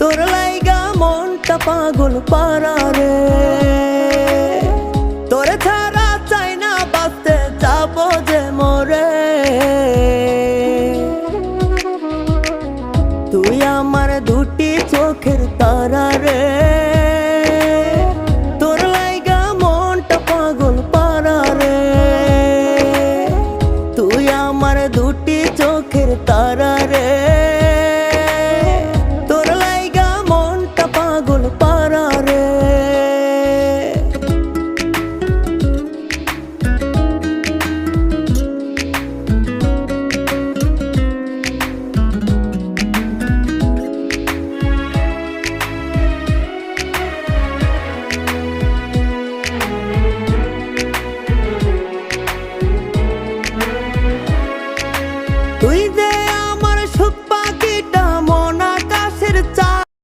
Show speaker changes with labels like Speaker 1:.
Speaker 1: তোর লাইগা মনটা পাগল পারা রে, তোরে ছাড়া চাই না বাঁচতে যাবো যে মরে। তুই আমার দুটি চোখের তারা